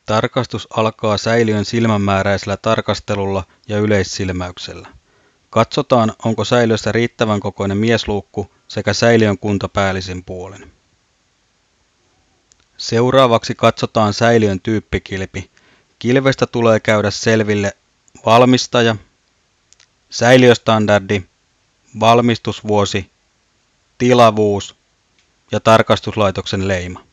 Tarkastus alkaa säiliön silmämääräisellä tarkastelulla ja yleissilmäyksellä. Katsotaan, onko säiliössä riittävän kokoinen miesluukku sekä säiliön kunto päällisin puolin. Seuraavaksi katsotaan säiliön tyyppikilpi. Kilvestä tulee käydä selville valmistaja, säiliöstandardi, valmistusvuosi, tilavuus ja tarkastuslaitoksen leima.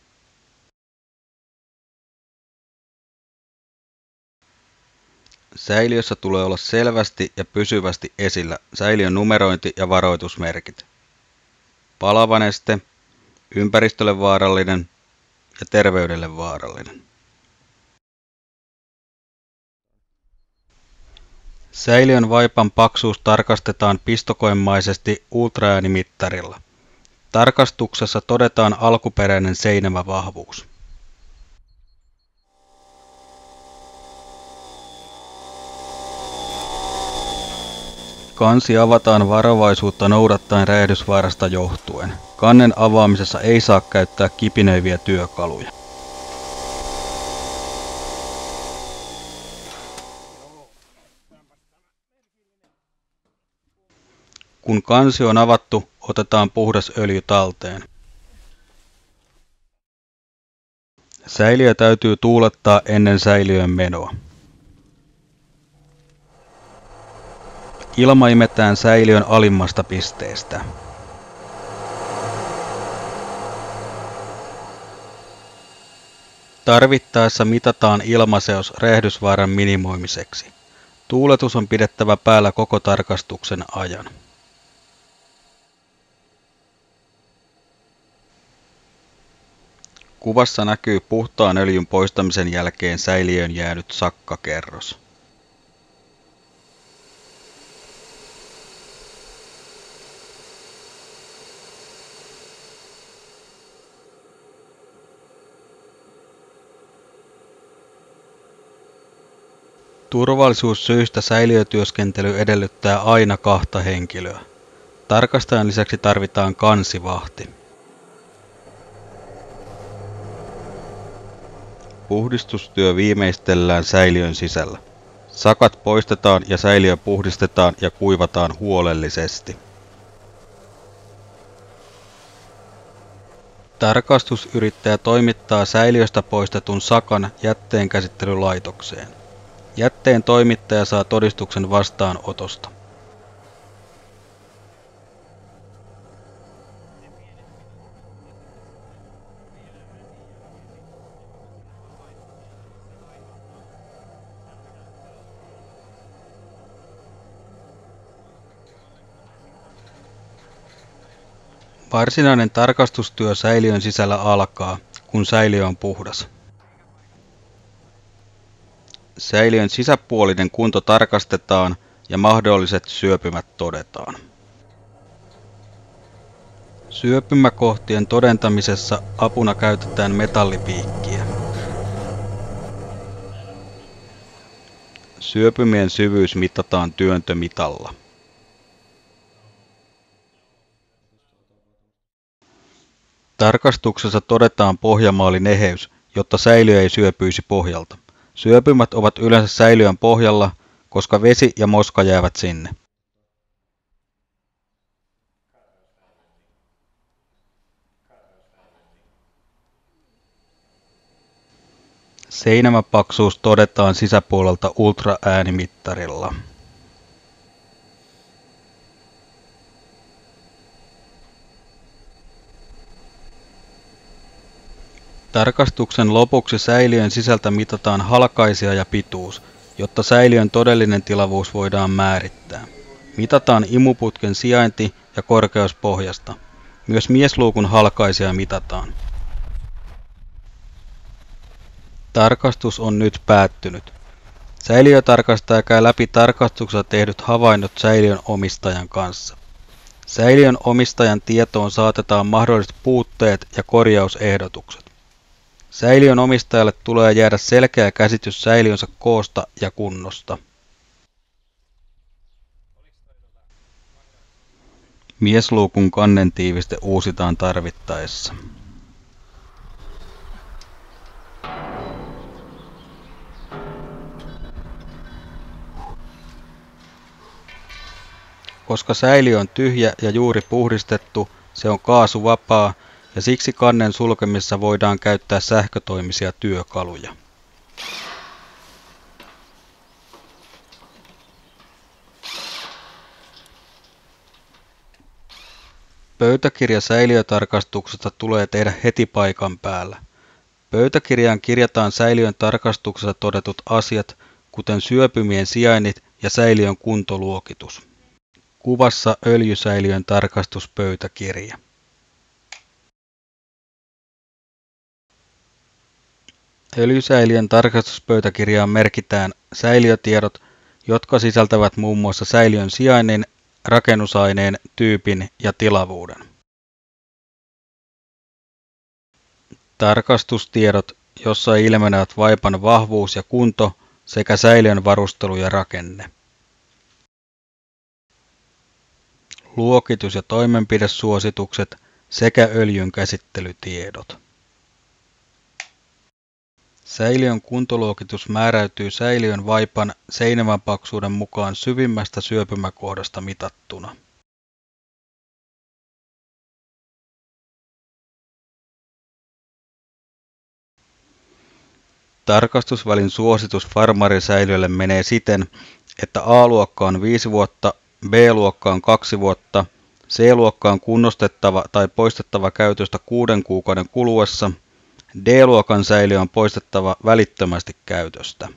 Säiliössä tulee olla selvästi ja pysyvästi esillä säiliön numerointi ja varoitusmerkit. Palava neste, ympäristölle vaarallinen ja terveydelle vaarallinen. Säiliön vaipan paksuus tarkastetaan pistokoemaisesti ultraäänimittarilla. Tarkastuksessa todetaan alkuperäinen seinämävahvuus. Kansi avataan varovaisuutta noudattaen räjähdysvaarasta johtuen. Kannen avaamisessa ei saa käyttää kipinöiviä työkaluja. Kun kansi on avattu, otetaan puhdas öljy talteen. Säiliö täytyy tuulettaa ennen säiliöön menoa. Ilma imetään säiliön alimmasta pisteestä. Tarvittaessa mitataan ilmaseos räjähdysvaaran minimoimiseksi. Tuuletus on pidettävä päällä koko tarkastuksen ajan. Kuvassa näkyy puhtaan öljyn poistamisen jälkeen säiliöön jäänyt sakkakerros. Turvallisuussyistä säiliötyöskentely edellyttää aina 2 henkilöä. Tarkastajan lisäksi tarvitaan kansivahti. Puhdistustyö viimeistellään säiliön sisällä. Sakat poistetaan ja säiliö puhdistetaan ja kuivataan huolellisesti. Tarkastusyrittäjä toimittaa säiliöstä poistetun sakan jätteenkäsittelylaitokseen. Jätteen toimittaja saa todistuksen vastaanotosta. Varsinainen tarkastustyö säiliön sisällä alkaa, kun säiliö on puhdas. Säiliön sisäpuolinen kunto tarkastetaan ja mahdolliset syöpymät todetaan. Syöpymäkohtien todentamisessa apuna käytetään metallipiikkiä. Syöpymien syvyys mitataan työntömitalla. Tarkastuksessa todetaan pohjamaalin eheys, jotta säiliö ei syöpyisi pohjalta. Syöpymät ovat yleensä säiliön pohjalla, koska vesi ja moska jäävät sinne. Seinämäpaksuus todetaan sisäpuolelta ultraäänimittarilla. Tarkastuksen lopuksi säiliön sisältä mitataan halkaisija ja pituus, jotta säiliön todellinen tilavuus voidaan määrittää. Mitataan imuputken sijainti ja korkeus pohjasta. Myös miesluukun halkaisija mitataan. Tarkastus on nyt päättynyt. Säiliötarkastaja käy läpi tarkastuksessa tehdyt havainnot säiliön omistajan kanssa. Säiliön omistajan tietoon saatetaan mahdolliset puutteet ja korjausehdotukset. Säiliön omistajalle tulee jäädä selkeä käsitys säiliönsä koosta ja kunnosta. Miesluukun kannentiiviste uusitaan tarvittaessa. Koska säiliö on tyhjä ja juuri puhdistettu, se on kaasuvapaa ja siksi kannen sulkemisessa voidaan käyttää sähkötoimisia työkaluja. Pöytäkirja säiliötarkastuksesta tulee tehdä heti paikan päällä. Pöytäkirjaan kirjataan säiliön tarkastuksessa todetut asiat, kuten syöpymien sijainnit ja säiliön kuntoluokitus. Kuvassa öljysäiliön tarkastuspöytäkirja. Öljysäiliön tarkastuspöytäkirjaan merkitään säiliötiedot, jotka sisältävät muun muassa säiliön sijainnin, rakennusaineen, tyypin ja tilavuuden. Tarkastustiedot, jossa ilmenevät vaipan vahvuus ja kunto sekä säiliön varustelu ja rakenne. Luokitus- ja toimenpidesuositukset sekä öljyn käsittelytiedot. Säiliön kuntoluokitus määräytyy säiliön vaipan seinämänpaksuuden mukaan syvimmästä syöpymäkohdasta mitattuna. Tarkastusvälin suositus farmarisäiliölle menee siten, että A-luokka on 5 vuotta, B-luokka on 2 vuotta, C-luokka on kunnostettava tai poistettava käytöstä 6 kuukauden kuluessa, D-luokan säiliö on poistettava välittömästi käytöstä.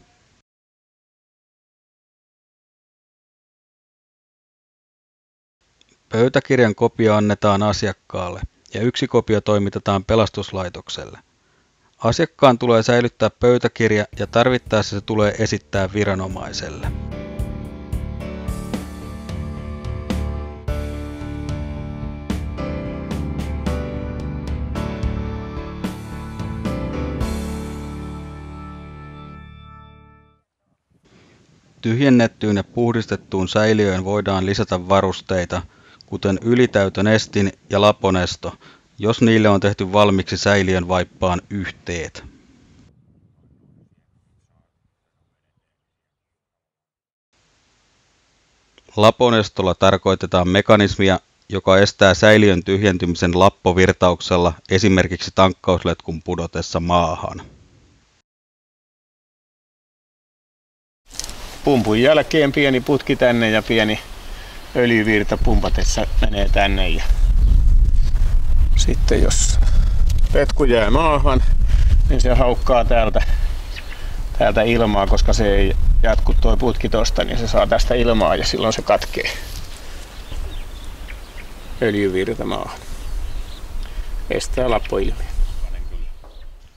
Pöytäkirjan kopio annetaan asiakkaalle ja 1 kopio toimitetaan pelastuslaitokselle. Asiakkaan tulee säilyttää pöytäkirja ja tarvittaessa se tulee esittää viranomaiselle. Tyhjennettyyn ja puhdistettuun säiliöön voidaan lisätä varusteita, kuten ylitäytön estin ja laponesto, jos niille on tehty valmiiksi säiliön vaippaan yhteet. Laponestolla tarkoitetaan mekanismia, joka estää säiliön tyhjentymisen lappovirtauksella esimerkiksi tankkausletkun pudotessa maahan. Pumpun jälkeen pieni putki tänne ja pieni öljyvirta pumpatessa menee tänne. Ja sitten jos letku jää maahan, niin se haukkaa täältä ilmaa, koska se ei jatku tuo putki tosta, niin se saa tästä ilmaa ja silloin se katkee öljyvirta maahan. Estää lappoilmiö.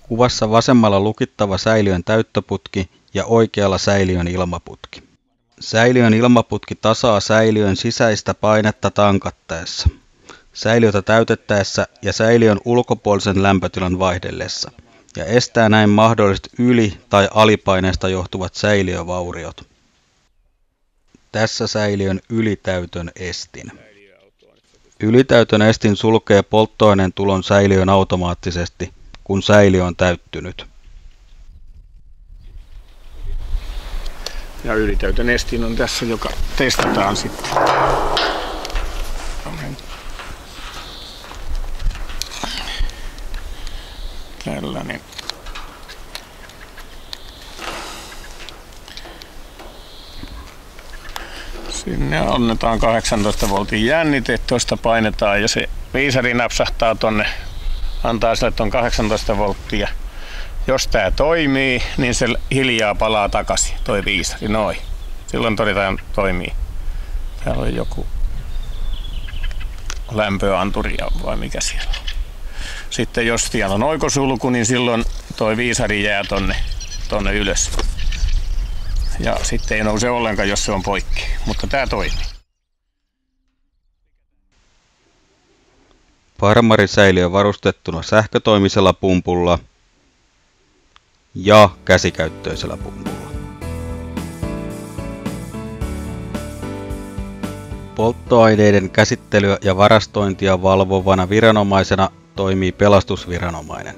Kuvassa vasemmalla lukittava säiliön täyttöputki ja oikealla säiliön ilmaputki. Säiliön ilmaputki tasaa säiliön sisäistä painetta tankattaessa, säiliötä täytettäessä ja säiliön ulkopuolisen lämpötilan vaihdellessa, ja estää näin mahdolliset yli- tai alipaineesta johtuvat säiliövauriot. Tässä säiliön ylitäytön estin. Ylitäytön estin sulkee polttoaineen tulon säiliöön automaattisesti, kun säiliö on täyttynyt. Ja ylitäytön estin on tässä, joka testataan sitten. Tällainen. Sinne annetaan 18 voltin jännite, tuosta painetaan ja se viisari napsahtaa tonne, antaa sille ton 18 volttia. Jos tää toimii, niin se hiljaa palaa takaisin, toi viisari, noin. Silloin todetaan toimii. Täällä on joku lämpöanturi vai mikä siellä on. Sitten jos siellä on oikosulku, niin silloin toi viisari jää tonne ylös. Ja sitten ei nouse ollenkaan, jos se on poikki, mutta tää toimii. Farmarisäiliö varustettuna sähkötoimisella pumpulla ja käsikäyttöisellä pumpulla. Polttoaineiden käsittelyä ja varastointia valvovana viranomaisena toimii pelastusviranomainen.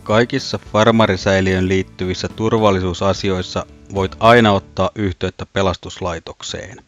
Kaikissa farmarisäiliöön liittyvissä turvallisuusasioissa voit aina ottaa yhteyttä pelastuslaitokseen.